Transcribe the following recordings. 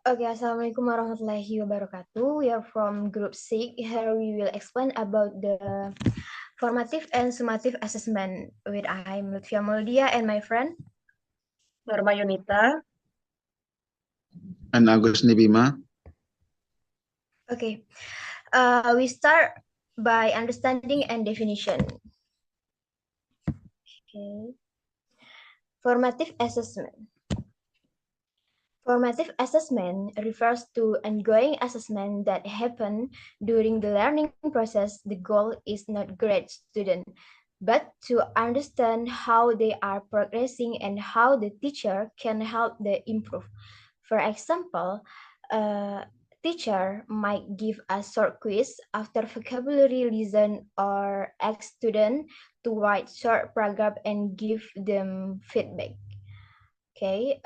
Okay, Assalamualaikum warahmatullahi wabarakatuh. We are from Group 6. Here we will explain about the formative and summative assessment with I'm Lutfia Moldia and my friend Norma Yunita. And Agus Nibima. Okay, we start by understanding and definition. Okay, formative assessment. Formative assessment refers to ongoing assessment that happen during the learning process. The goal is not grade student, but to understand how they are progressing and how the teacher can help them improve. For example, a teacher might give a short quiz after vocabulary lesson or ask students to write short paragraph and give them feedback. Okay,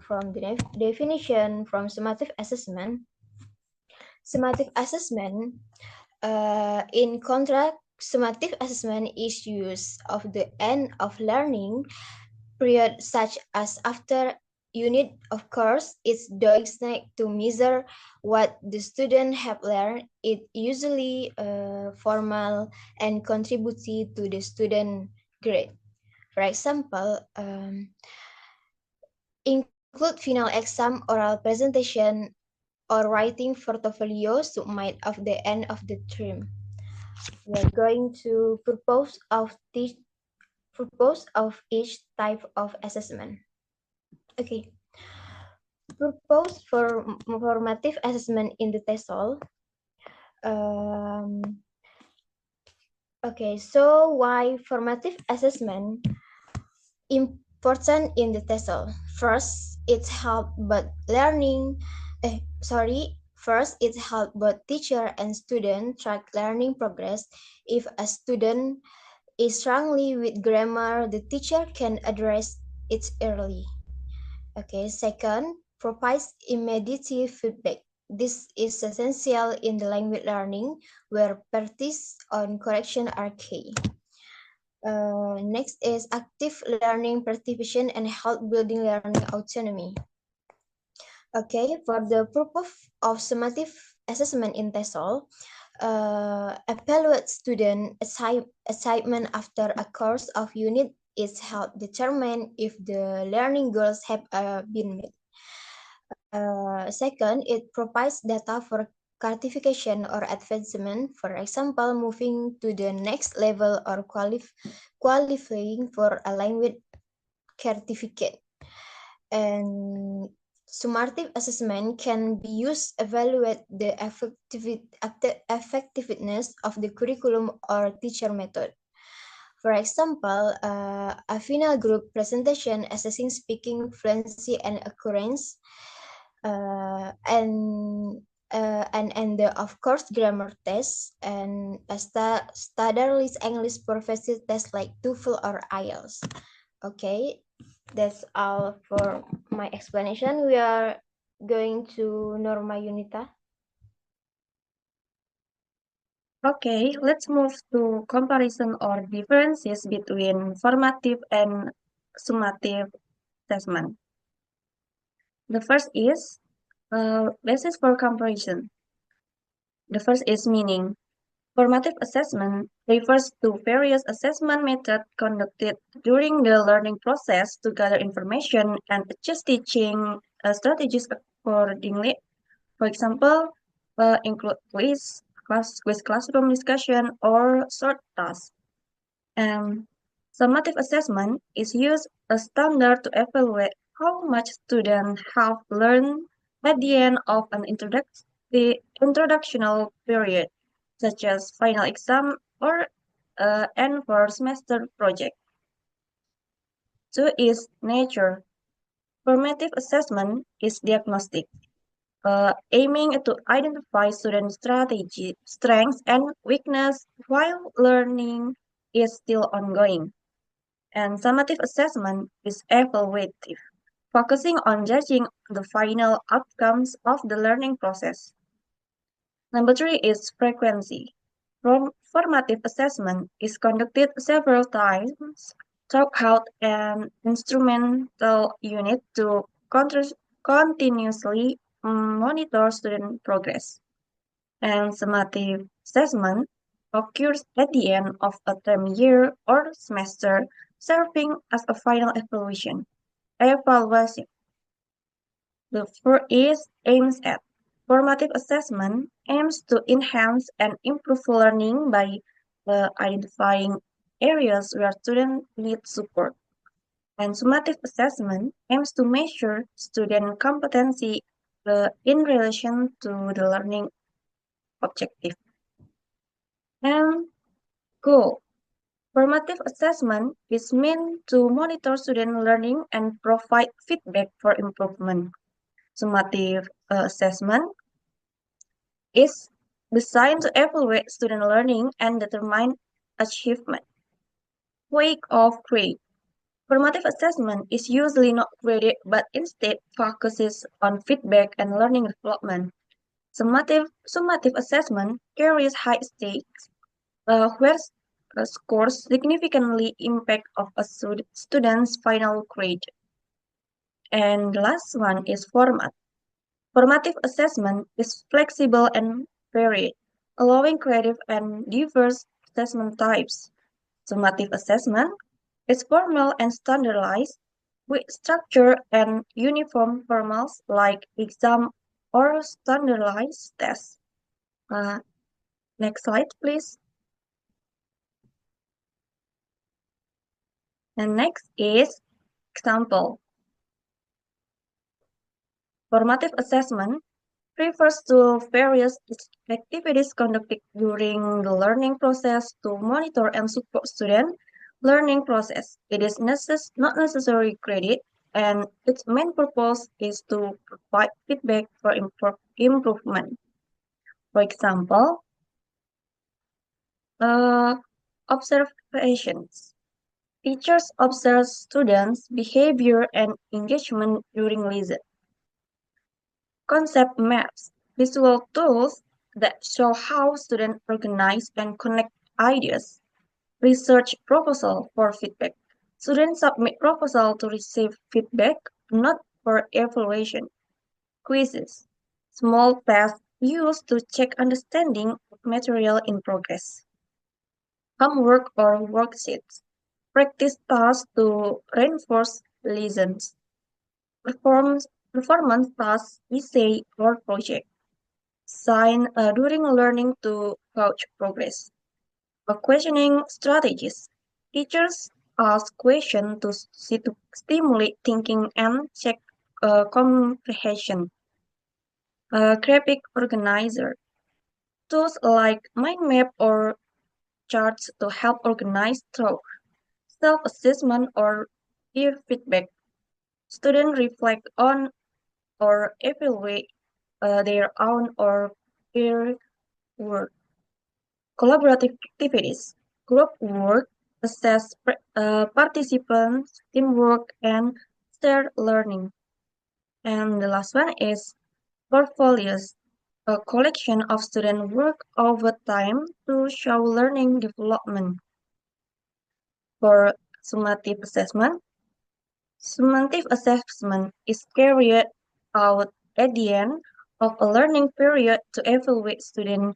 from the definition from summative assessment. Summative assessment, in contrast, summative assessment is used of the end of learning period such as after unit of course. It's designed to measure what the student have learned. It usually formal and contributed to the student grade. For example, include final exam, oral presentation, or writing portfolio submit of the end of the term. We are going to purpose of each type of assessment. Okay. Purpose for formative assessment in the TESOL. Okay, so why formative assessment important in the TESOL? First, it helps but learning. First, it helps both teacher and student track learning progress. If a student is struggling with grammar, the teacher can address it early. Okay. Second, provides immediate feedback. This is essential in the language learning, where practice on correction are key. Next is active learning participation and help building learning autonomy. Okay, for the purpose of summative assessment in TESOL, evaluate student assignment after a course of unit is help determine if the learning goals have been met. Second, it provides data for certification or advancement, for example, moving to the next level or qualifying for a language certificate. And summative assessment can be used to evaluate the effectiveness of the curriculum or teacher method. For example, a final group presentation assessing speaking fluency and occurrence, and the of course grammar test, and a standardized English proficiency test like TOEFL or IELTS. Okay, that's all for my explanation. We are going to Norma Yunita. Okay, let's move to comparison or differences between formative and summative assessment. The first is basis for comparison. The first is meaning. Formative assessment refers to various assessment methods conducted during the learning process to gather information and adjust teaching strategies accordingly. For example, include quiz classroom discussion, or short tasks. Summative assessment is used as standard to evaluate how much students have learned at the end of an introductional period, such as final exam or end for semester project. Two is nature. Formative assessment is diagnostic, aiming to identify student strategy, strengths, and weakness while learning is still ongoing. And summative assessment is evaluative, focusing on judging the final outcomes of the learning process. Number three is frequency. Formative assessment is conducted several times throughout an instrumental unit to continuously monitor student progress. And summative assessment occurs at the end of a term year or semester, serving as a final evaluation. Evaluation. The first is aims at. Formative assessment aims to enhance and improve learning by identifying areas where students need support. And summative assessment aims to measure student competency in relation to the learning objective. And goal. Formative assessment is meant to monitor student learning and provide feedback for improvement. Summative assessment is designed to evaluate student learning and determine achievement. Week of grade. Formative assessment is usually not graded but instead focuses on feedback and learning development. Summative assessment carries high stakes, where scores significantly impact of a student's final grade. And the last one is format. Formative assessment is flexible and varied, allowing creative and diverse assessment types. Summative assessment is formal and standardized, with structure and uniform formats like exam or standardized tests. Uh, Next slide, please. And next is example. Formative assessment refers to various activities conducted during the learning process to monitor and support student learning process. It is not necessary credit, and its main purpose is to provide feedback for improvement. For example, observations. Teachers observe students' behavior and engagement during lesson. Concept maps, visual tools that show how students organize and connect ideas. Research proposal for feedback. Students submit proposal to receive feedback, not for evaluation. Quizzes, small tests used to check understanding of material in progress. Homework or worksheets, practice tasks to reinforce lessons. Performance tasks, essay, or project. Sign during learning to gauge progress. Questioning strategies. Teachers ask questions to stimulate thinking and check comprehension. Graphic organizer. Tools like mind map or charts to help organize thought. Self-assessment or peer feedback. Students reflect on or evaluate their own or peer work. Collaborative activities, group work, assess participants, teamwork, and shared learning. And the last one is portfolios, a collection of student work over time to show learning development. For summative assessment is carried out at the end of a learning period to evaluate student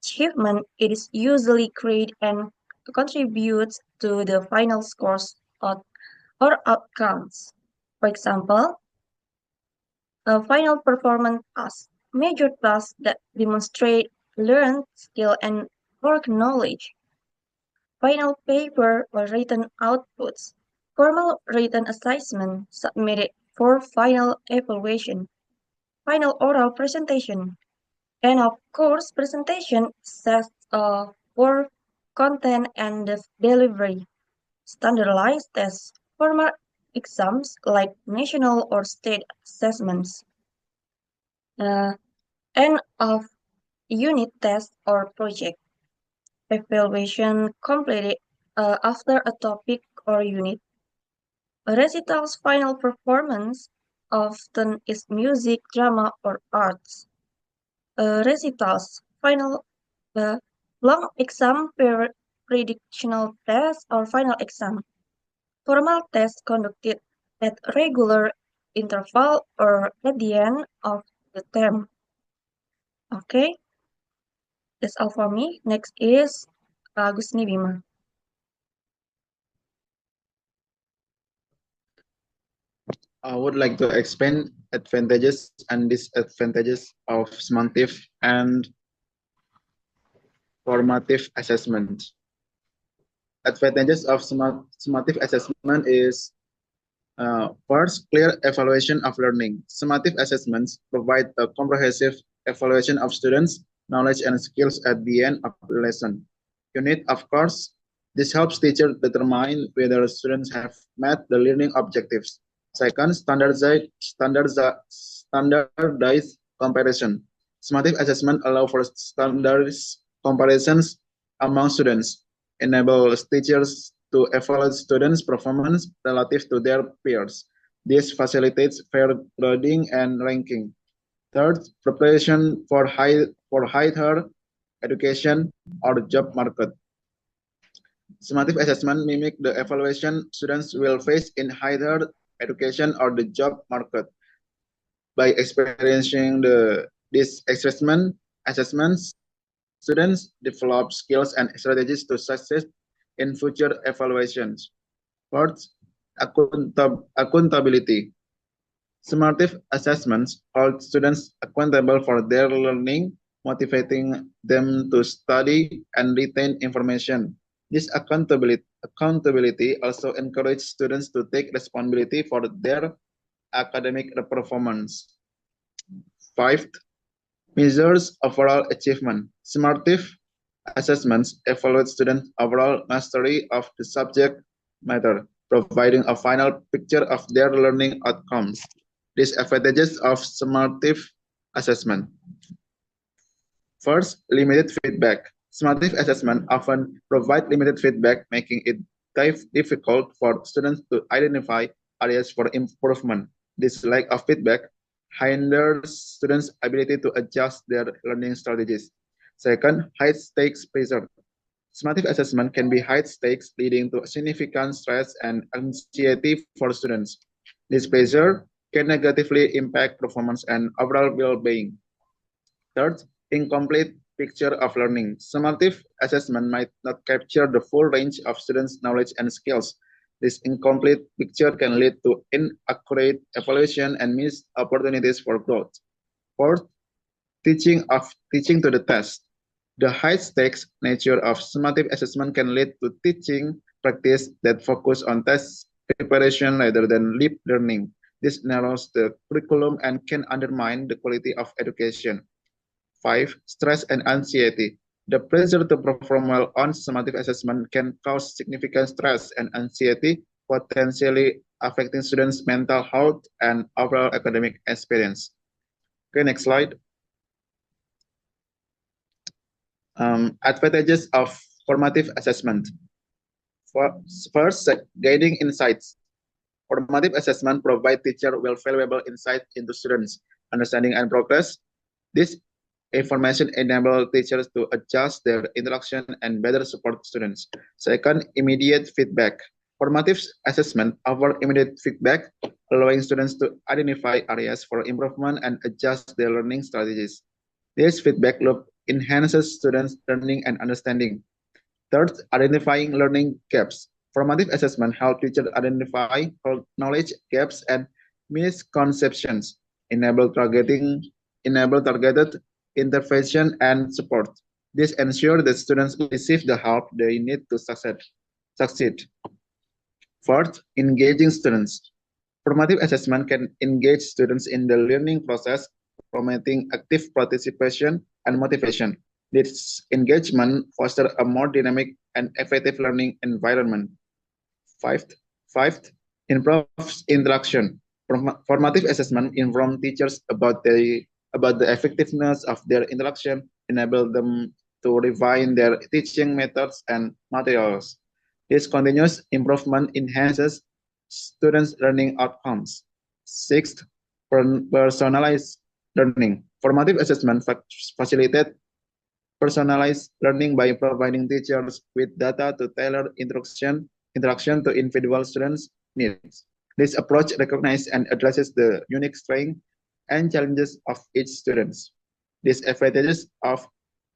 achievement. It is usually graded and contributes to the final scores or outcomes. For example, a final performance task, major tasks that demonstrate learned skill and work knowledge. Final paper or written outputs, formal written assessment submitted for final evaluation, final oral presentation, and of course presentation sets for content and delivery, standardized tests, formal exams like national or state assessments, uh, and of unit test or project, evaluation completed after a topic or unit. A recital's final performance often is music, drama, or arts. Recitals, final long exam predictional test or final exam. Formal tests conducted at regular interval or at the end of the term. Okay, that's all for me. Next is Gusni Bima. I would like to explain advantages and disadvantages of summative and formative assessment. Advantages of summative assessment is first, clear evaluation of learning. Summative assessments provide a comprehensive evaluation of students' knowledge and skills at the end of the lesson. Unit, of course, this helps teachers determine whether students have met the learning objectives. Second, standardized comparison. Summative assessment allow for standardized comparisons among students, enable teachers to evaluate students' performance relative to their peers. This facilitates fair grading and ranking. Third, preparation for higher education or job market. Summative assessment mimic the evaluation students will face in higher education or the job market. By experiencing this assessments, students develop skills and strategies to success in future evaluations. Fourth, accountability. Summative assessments hold students accountable for their learning, motivating them to study and retain information. This accountability also encourages students to take responsibility for their academic performance. Fifth, measures overall achievement. Summative assessments evaluate students' overall mastery of the subject matter, providing a final picture of their learning outcomes. Disadvantages of summative assessment. First, limited feedback. Summative assessment often provide limited feedback, making it difficult for students to identify areas for improvement. This lack of feedback hinders students' ability to adjust their learning strategies. Second, high stakes pressure. Summative assessment can be high stakes, leading to significant stress and anxiety for students. This pressure can negatively impact performance and overall well-being. Third, incomplete picture of learning. Summative assessment might not capture the full range of students' knowledge and skills. This incomplete picture can lead to inaccurate evaluation and missed opportunities for growth. Fourth, teaching to the test. The high-stakes nature of summative assessment can lead to teaching practice that focus on test preparation rather than lived learning. This narrows the curriculum and can undermine the quality of education. 5. Stress and anxiety. The pressure to perform well on summative assessment can cause significant stress and anxiety, potentially affecting students' mental health and overall academic experience. Okay, next slide. Advantages of formative assessment. First, guiding insights. Formative assessment provide teacher with valuable insight into students' understanding and progress. This information enable teachers to adjust their instruction and better support students. Second, immediate feedback. Formative assessment offer immediate feedback, allowing students to identify areas for improvement and adjust their learning strategies. This feedback loop enhances students' learning and understanding. Third, identifying learning gaps. Formative assessment help teachers identify knowledge gaps and misconceptions, enable targeted intervention and support. This ensures that students receive the help they need to succeed. Fourth, engaging students. Formative assessment can engage students in the learning process, promoting active participation and motivation. This engagement fosters a more dynamic and effective learning environment. Fifth, improves interaction. Formative assessment informs teachers about the effectiveness of their interaction, enable them to refine their teaching methods and materials. This continuous improvement enhances students' learning outcomes. Sixth, personalized learning. Formative assessment facilitates personalized learning by providing teachers with data to tailor interaction to individual students' needs. This approach recognizes and addresses the unique strengths and challenges of each student. Disadvantages of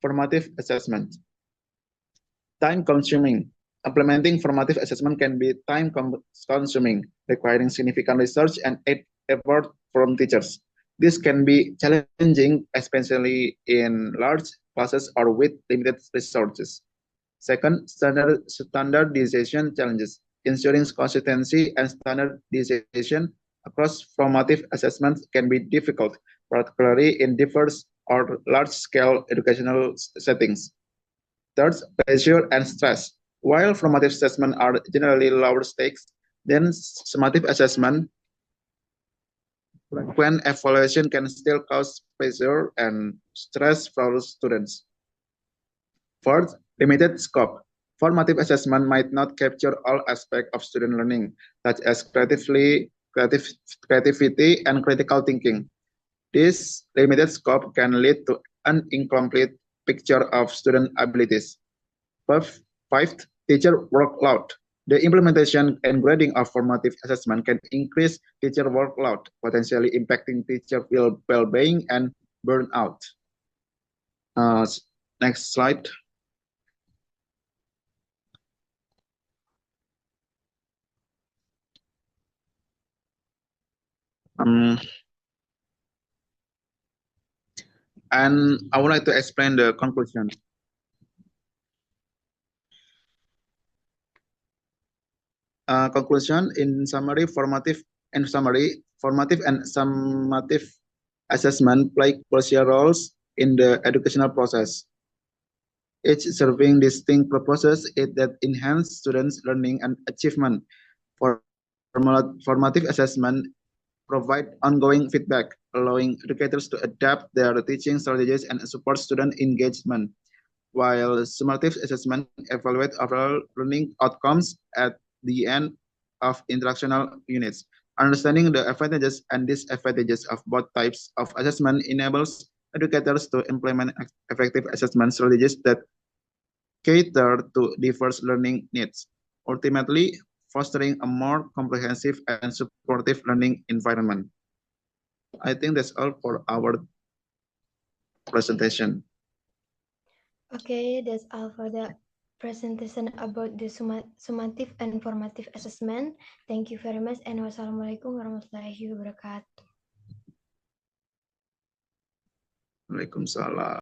formative assessment. Time-consuming. Implementing formative assessment can be time-consuming, requiring significant research and effort from teachers. This can be challenging, especially in large classes or with limited resources. Second, standardization challenges. Ensuring consistency and standardization across formative assessments can be difficult, particularly in diverse or large-scale educational settings. Third, pressure and stress. While formative assessments are generally lower stakes than summative assessment, when evaluation can still cause pressure and stress for students. Fourth, limited scope. Formative assessment might not capture all aspects of student learning, such as creativity and critical thinking. This limited scope can lead to an incomplete picture of student abilities. Fifth, teacher workload. The implementation and grading of formative assessment can increase teacher workload, potentially impacting teacher well-being and burnout. Next slide. And I would like to explain the conclusion. Conclusion in summary, formative and summative assessment play crucial roles in the educational process, each serving distinct purposes that enhance students' learning and achievement. Formative assessment provide ongoing feedback, allowing educators to adapt their teaching strategies and support student engagement, while summative assessment evaluate overall learning outcomes at the end of instructional units. Understanding the advantages and disadvantages of both types of assessment enables educators to implement effective assessment strategies that cater to diverse learning needs, ultimately fostering a more comprehensive and supportive learning environment. I think that's all for our presentation. Okay, that's all for the presentation about the summative and formative assessment. Thank you very much, and wassalamualaikum warahmatullahi wabarakatuh. Waalaikumsalam.